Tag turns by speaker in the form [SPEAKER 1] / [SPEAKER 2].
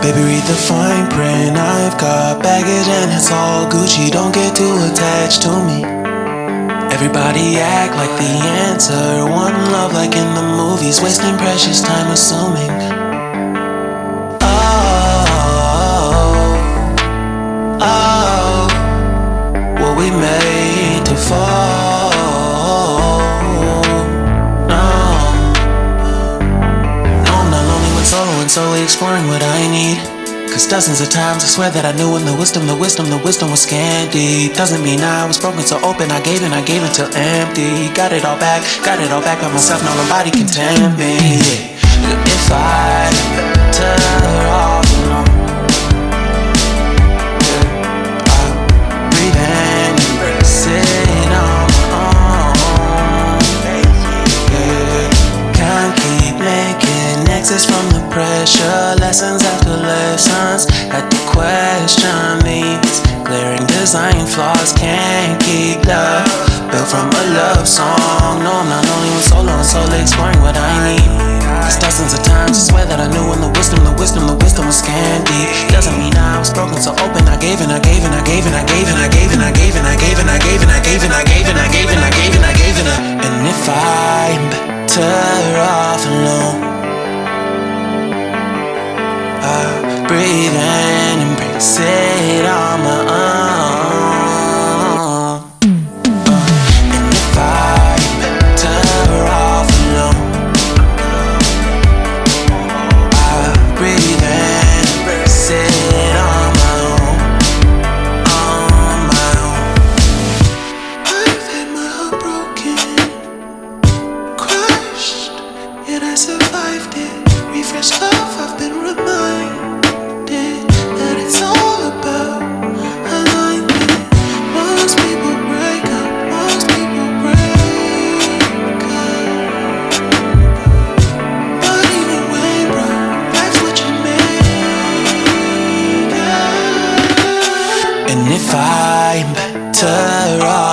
[SPEAKER 1] Baby, read the fine print. I've got baggage and it's all Gucci. Don't get too attached to me. Everybody act like the answer. One love like in the movies. Wasting precious time assuming. Oh, were we made to fall? No, I'm not lonely when solo and solely exploring what I need. Cause dozens of times I swear that I knew when the wisdom was scanty. Doesn't mean I was broken so open, I gave until empty. Got it all back by myself, now nobody can tempt me. If I better off alone, breathe in, embrace it on my own. Can't keep making exits from the pressure. Lessons after lessons, had to question these glaring design flaws. Can't keep love built from a love song. No, I'm not only when solo and solely exploring what I need. Cause dozens of times I swear that I knew when the wisdom was scanty. Doesn't mean I was broken so open, I gave and I gave and I gave and I gave and I gave and I gave and I gave and I gave and I gave and I gave and I gave and I gave and I gave and I. And if I'm better off alone, breathe in, embrace it on my own. And if I'm better off alone, breathe in, embrace it on my own, on my own. I've had my heart broken, crushed, yet I survived it. Refreshed love, I've been reminded that it's all about alignment. Most people break up, most people break up. But either way, bro, life's what you make it. And if I'm better off